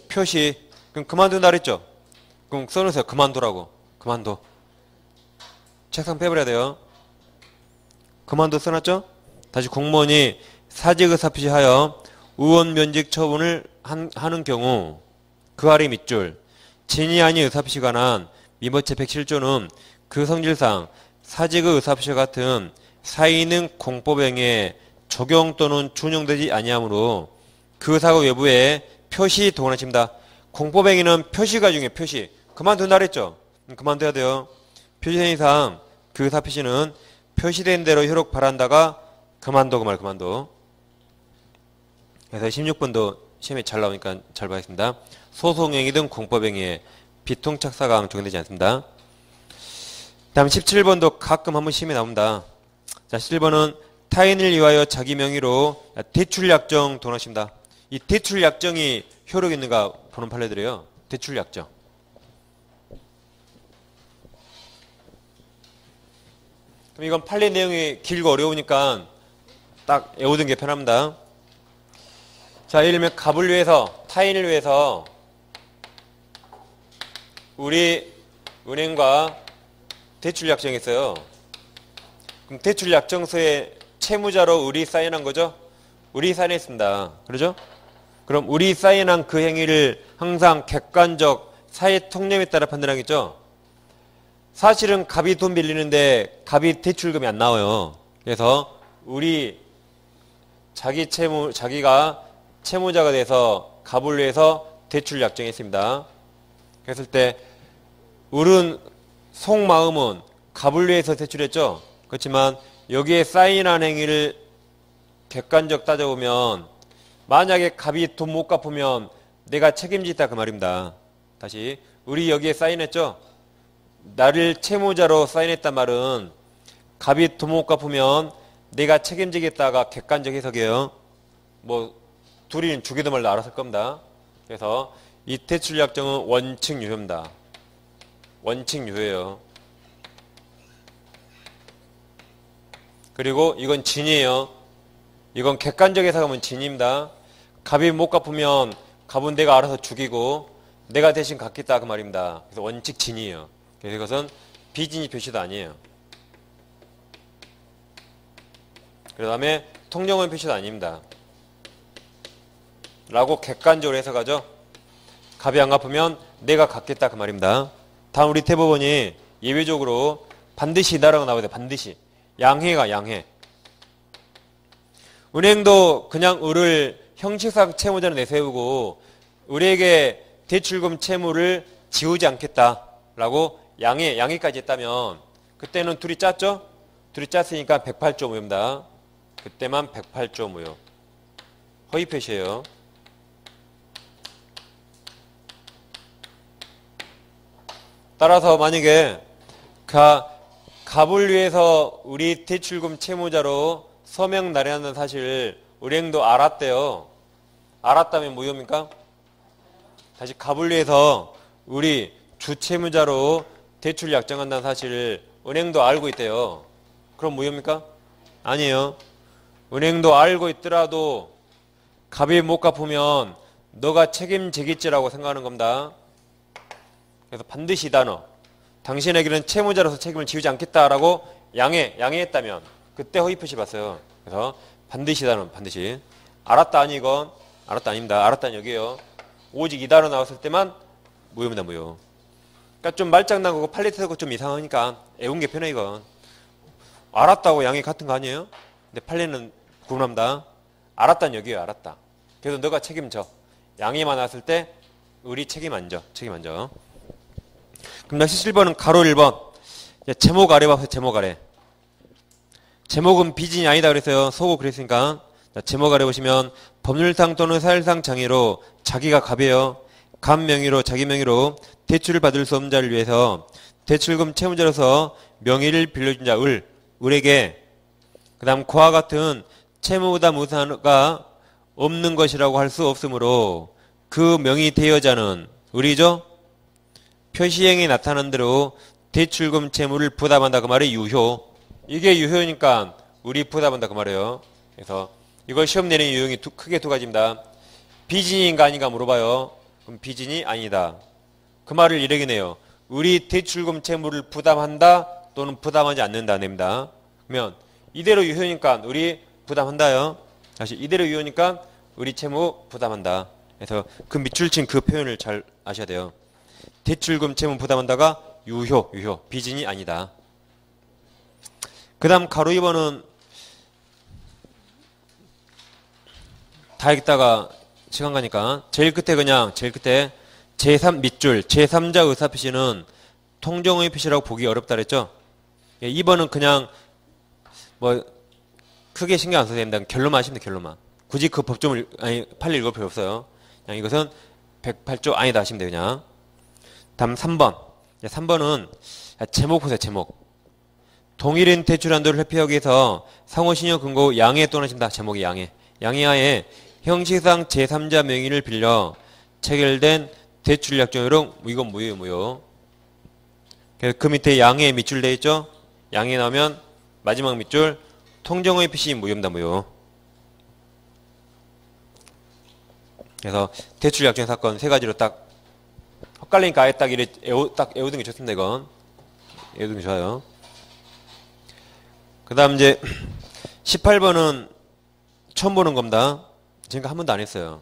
표시. 그럼 그만둔다 그랬죠? 그럼 써놓으세요. 그만두라고. 그만둬. 책상 빼버려야 돼요. 그만둬 써놨죠? 다시 공무원이 사직 의사 표시하여 의원 면직 처분을 하는 경우 그 아래 밑줄 진위 아닌 의사 표시가 관한 민법제 107조는 그 성질상 사직의 의사 표시 같은 사인은 공법행위에 적용 또는 준용되지 아니하므로 그 사고 외부에 표시 동원하십니다. 공법행위는 표시가 중요해요. 표시. 그만둔다 그랬죠? 그만둬야 돼요. 표시행위상 그 의사 표시는 표시된 대로 효력 발한다가 그만둬 그 말 그만둬. 그래서 16번도 시험에 잘 나오니까 잘 봐야겠습니다. 소송행위 등 공법행위에 비통착사강 적용되지 않습니다. 다음 17번도 가끔 한번 시험에 나옵니다. 자, 17번은 타인을 위하여 자기 명의로 대출약정 동원하십니다. 이 대출약정이 효력 있는가 보는 판례들이에요. 대출약정. 그럼 이건 판례 내용이 길고 어려우니까 딱 외우는 게 편합니다. 자, 예를 들면 갑을 위해서, 타인을 위해서 우리 은행과 대출약정이 있어요. 그럼 대출약정서에 채무자로 우리 사인한 거죠? 우리 사인했습니다. 그러죠? 그럼 우리 사인한 그 행위를 항상 객관적 사회 통념에 따라 판단하겠죠? 사실은 갑이 돈 빌리는데 갑이 대출금이 안 나와요. 그래서 우리 자기가 채무자가 돼서 갑을 위해서 대출 약정했습니다. 그랬을 때 을은 속마음은 갑을 위해서 대출했죠. 그렇지만 여기에 사인한 행위를 객관적 따져보면 만약에 갑이 돈 못 갚으면 내가 책임지겠다 그 말입니다. 다시 을이 여기에 사인했죠. 나를 채무자로 사인했단 말은 갑이 돈 못 갚으면 내가 책임지겠다가 객관적 해석이에요. 뭐 둘이 죽이든 말도 알았을 겁니다. 그래서 이 대출 약정은 원칙 유효입니다. 원칙 유효예요. 그리고 이건 진이에요. 이건 객관적 해석하면 진입니다. 갑이 못 갚으면 갑은 내가 알아서 죽이고 내가 대신 갚겠다 그 말입니다. 그래서 원칙 진이에요. 그래서 이것은 비진이 표시도 아니에요. 그 다음에 통정원 표시도 아닙니다. 라고 객관적으로 해석하죠. 갑이 안 갚으면 내가 갚겠다 그 말입니다. 다음 우리 대법원이 예외적으로 반드시 이다라고 나와야 돼. 반드시. 양해가 양해. 은행도 그냥 을을 형식상 채무자로 내세우고 을에게 대출금 채무를 지우지 않겠다라고 양해까지 했다면 그때는 둘이 짰죠? 둘이 짰으니까 108조 무효입니다. 그때만 108조 무효. 허위 표시예요. 따라서 만약에 갑을 위해서 우리 대출금 채무자로 서명 날인한다는 사실을 은행도 알았대요. 알았다면 무효입니까? 다시 갑을 위해서 우리 주채무자로 대출 약정한다는 사실을 은행도 알고 있대요. 그럼 무효입니까? 아니에요. 은행도 알고 있더라도 갑이 못 갚으면 너가 책임지겠지라고 생각하는 겁니다. 그래서 반드시 이 단어. 당신에게는 채무자로서 책임을 지우지 않겠다라고 양해했다면 그때 허위 표시 봤어요. 그래서 반드시 이 단어 반드시. 알았다 아니 이건 알았다 아닙니다. 알았다는 여기에요. 오직 이 단어 나왔을 때만 무효입니다, 무효. 그러니까 좀 말장난하고 팔레트하고 좀 이상하니까 애운 게 편해, 이건. 알았다고 양이 같은 거 아니에요? 근데 팔레는 구분합니다. 알았다는 여기에요, 알았다. 그래서 너가 책임져. 양이 많았을 때 우리 책임 안 져. 책임 안 져. 그럼 다시 7번은 가로 1번. 제목 아래 봐서 제목 아래. 제목은 비진이 아니다 그랬어요. 소고 그랬으니까. 자, 제목 아래 보시면 법률상 또는 사실상 장애로 자기가 갑이에요. 갑 명의로 자기 명의로 대출을 받을 수 없는 자를 위해서 대출금 채무자로서 명의를 빌려준 자 을에게 그 다음 그와 같은 채무보다 무사가 없는 것이라고 할 수 없으므로 그 명의 대여자는 을이죠. 표시행에 나타난 대로 대출금 채무를 부담한다 그 말이 유효. 이게 유효니까 을이 부담한다 그 말이에요. 그래서 이걸 시험 내는 유형이 크게 두 가지입니다. 비진인가 아닌가 물어봐요. 그럼 비진이 아니다. 그 말을 이렇게 내요. 을이 대출금 채무를 부담한다 또는 부담하지 않는다 냅니다. 그러면 이대로 유효니까 을이 부담한다요. 다시 이대로 유효니까 을이 채무 부담한다. 그래서 그 밑줄 친 그 표현을 잘 아셔야 돼요. 대출금 채무 부담한다가 유효 비진이 아니다. 그 다음 가로 2번은 다 읽다가 시간 가니까 제일 끝에 제3 밑줄 제3자 의사표시는 통정의 표시라고 보기 어렵다 그랬죠. 2번은 그냥 뭐 크게 신경 안 써도 됩니다. 결론만 하시면 돼요. 결론만. 굳이 그 법조문을 판례 읽을 필요 없어요. 그냥 이것은 108조 아니다 하시면 돼요. 그냥. 다음 3번. 3번은 제목 보세요. 제목. 동일인 대출 한도를 회피하기 위해서 상호신용 근거 양해에 또나신다. 제목이 양해. 양해하에 형식상 제3자 명의를 빌려 체결된 대출 약정으로 이건 무효. 그래서 그 밑에 양해 밑줄 돼 있죠. 양해 나오면 마지막 밑줄 통정의 표시 무효입니다. 무효. 그래서 대출 약정 사건 세 가지로 딱 헛갈리니까 아예 딱 애우는 게 좋습니다. 이건 애우는 게 좋아요. 그 다음 이제 18번은 처음 보는 겁니다. 지금까지 한 번도 안 했어요.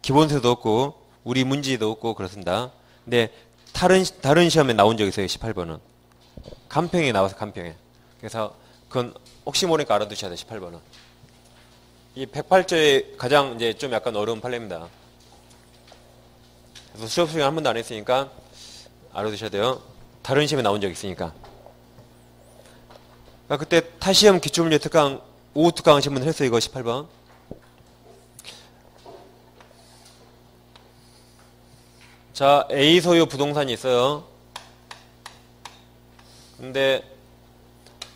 기본서도 없고 우리 문제도 없고 그렇습니다. 근데 다른 시험에 나온 적이 있어요. 18번은 간평에 나와서 간평에. 그래서 그건 혹시 모르니까 알아두셔야 돼요. 18번은 이 108조에 가장 이제 좀 약간 어려운 판례입니다. 그래서 수업 시간 한 번도 안 했으니까 알아두셔야 돼요. 다른 시험에 나온 적이 있으니까. 그때 타시험 기출문제 특강 5호 특강 하신 분 했어요. 이거 18번. 자, A 소유 부동산이 있어요. 근데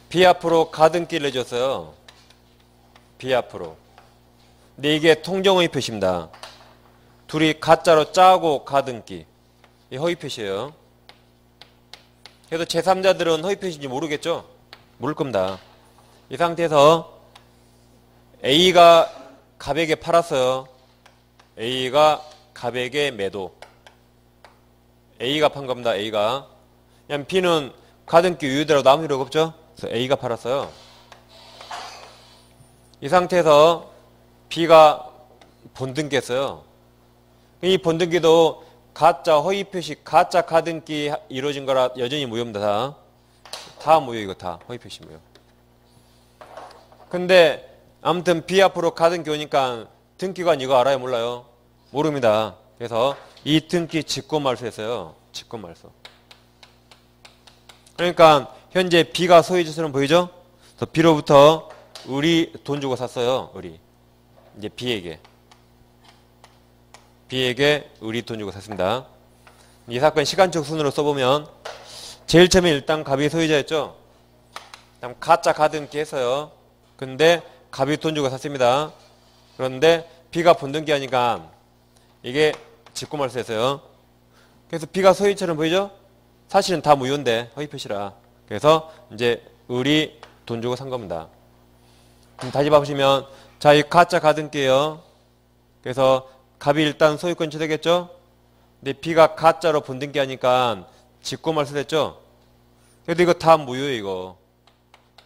B 앞으로 가등기를 내줬어요. B 앞으로. 근데 이게 통정의 표시입니다. 둘이 가짜로 짜고 가등기. 이 허위 표시예요. 그래도 제3자들은 허위 표시인지 모르겠죠? 모를 겁니다. 이 상태에서 A가 갑에게 팔았어요. A가 갑에게 매도. A가 판 겁니다. A가. 그냥 B는 가등기 유효되라고 아무 필요가 없죠? 그래서 A가 팔았어요. 이 상태에서 B가 본등기했어요. 이 본등기도 가짜 허위 표시, 가짜 가등기 이루어진 거라 여전히 무효입니다. 다 무효 이거 다 허위 표시 무효. 근데 아무튼 B 앞으로 가등기 오니까 등기관 이거 알아요 몰라요? 모릅니다. 그래서 이 등기 직권말소했어요. 직권말소. 그러니까 현재 B가 소유주처럼 보이죠? 그래서 B로부터 을이 돈 주고 샀어요. 을이 이제 B에게 을이 돈 주고 샀습니다. 이 사건 시간적 순으로 써보면 제일 처음에 일단 갑이 소유자였죠. 그다음 가짜 가등기 했어요. 근데 갑이 돈 주고 샀습니다. 그런데 B가 본등기 하니까 이게 직권말소했어요. 그래서 B가 소유처럼 보이죠? 사실은 다 무효인데 허위 표시라. 그래서 이제 을이 돈 주고 산 겁니다. 그럼 다시 봐보시면 자, 이 가짜 가등기예요. 그래서 갑이 일단 소유권 취득했죠? 근데 B가 가짜로 본등기 하니까 직권말소 됐죠? 그래도 이거 다 무효예요, 이거.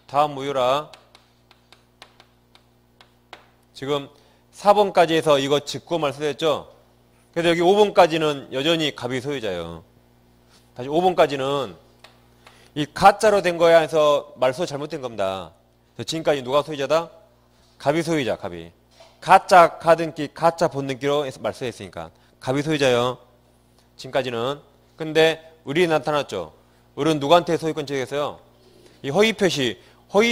다 무효라. 지금 4번까지 해서 이거 직권말소 됐죠? 그래서 여기 5번까지는 여전히 갑이 소유자예요. 다시 5번까지는 이 가짜로 된 거야 해서 말소 잘못된 겁니다. 그래서 지금까지 누가 소유자다? 갑이 소유자, 갑이. 가짜 가등기, 가짜 본등기로 말소했으니까. 갑이 소유자예요. 지금까지는. 근데 을이 나타났죠. 을은 누구한테 소유권 취득했어요? 이 허위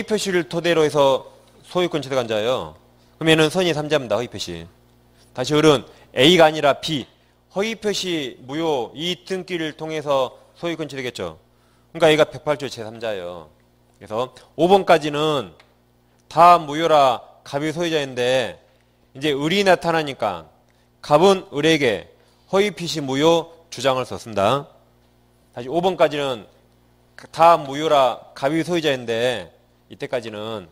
표시를 토대로 해서 소유권 취득한 자예요. 그러면은 선이 3자입니다. 허위 표시. 다시 을은 A가 아니라 B, 허위 표시 무효 이 등기를 통해서 소유권 취득했죠. 그러니까 A가 108조 제3자예요. 그래서 5번까지는 다 무효라 갑이 소유자인데 이제 을이 나타나니까 갑은 을에게 허위 표시 무효 주장을 썼습니다. 다시 5번까지는 다 무효라 갑이 소유자인데 이때까지는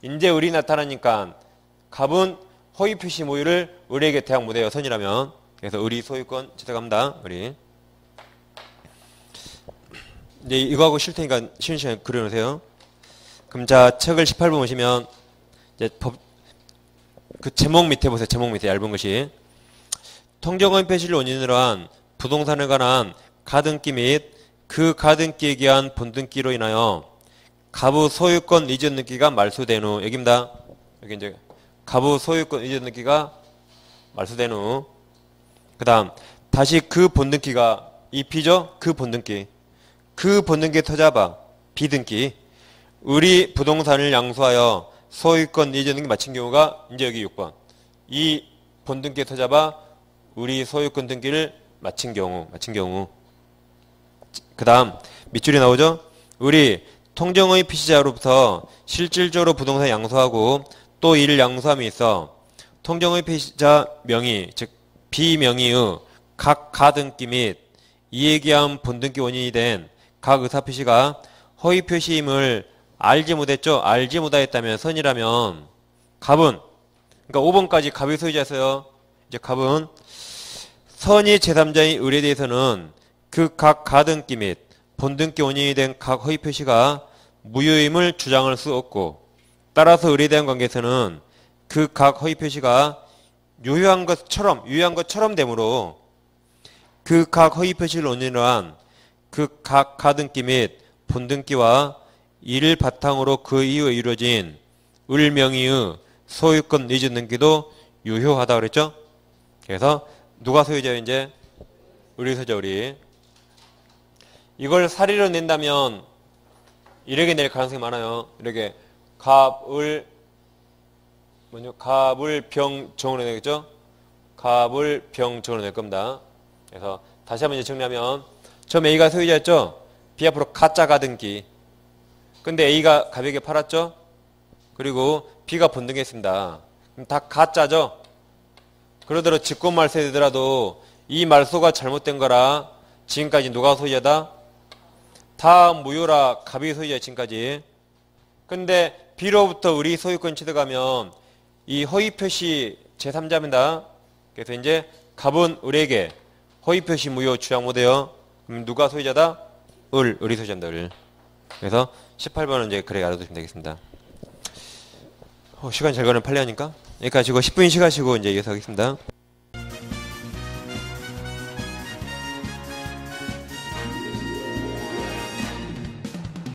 이제 을이 나타나니까 갑은 허위 표시 무효를 을에게 대항 못해요. 선이라면. 그래서 을이 소유권 취득합니다. 을이. 이제 이거하고 쉴 테니까 쉬는 시간 그려놓으세요. 그럼 자 책을 18번 보시면 이제 그 제목 밑에 보세요. 제목 밑에 얇은 것이 통정허위 표시를 원인으로 한 부동산에 관한 가등기 및 그 가등기에 기한 본등기로 인하여 갑의 소유권 이전 등기가 말소된 후 여기입니다. 여기 이제 갑의 소유권 이전 등기가 말소된 후 그 다음 다시 그 본등기가 이 B죠? 그 본등기 터잡아 B등기 을이 부동산을 양수하여 소유권 이전 등기 마친 경우가 이제 여기 6번 이 본등기 터잡아 을이 소유권 등기를 마친 경우 그 다음 밑줄이 나오죠? 을이 통정의 피시자로부터 실질적으로 부동산 양수하고 또 이를 양수함이 있어 통정의 피시자 명의 즉 비명의의 각 가등기 및 이에 기한 본등기 원인이 된 각 의사표시가 허위 표시임을 알지 못했죠? 알지 못하였다면 선이라면 갑은 그러니까 5번까지 갑이 소유자였어요. 이제 갑은 선이 제3자인 을에 대해서는 그 각 가등기 및 본등기 원인이 된 각 허위 표시가 무효임을 주장할 수 없고 따라서 을에 대한 관계에서는 그 각 허위 표시가 유효한 것처럼 되므로 그 각 허위 표시를 원인으로 한 그 각 가등기 및 본등기와 이를 바탕으로 그 이후에 이루어진 을 명의의 소유권 이전 등기도 유효하다 그랬죠? 그래서 누가 소유자예요? 이제 을이 소유자 을이. 이걸 사리로 낸다면 이렇게 낼 가능성이 많아요. 이렇게 갑을 병정으로 내겠죠? 갑을 병정으로 낼 겁니다. 그래서 다시 한번 이제 정리하면 처음 A가 소유자였죠? B 앞으로 가짜 가등기. 근데 A가 갑에게 팔았죠? 그리고 B가 본등했습니다. 그럼 다 가짜죠? 그러더라도 직권 말소되더라도 이 말소가 잘못된 거라 지금까지 누가 소유자다? 다 무효라 갑이 소유자 지금까지. 근데 B로부터 을이 소유권 취득하면 이 허위 표시 제3자입니다. 그래서 이제 갑은 을에게 허위 표시 무효 주장 못해요. 그럼 누가 소유자다? 을이 소유자입니다. 을. 그래서 18번은 이제 그렇게 알아두시면 되겠습니다. 시간 잘 가는 빨리 하니까. 그러니까 지금 10분 쉬가시고 이제 이어서 하겠습니다.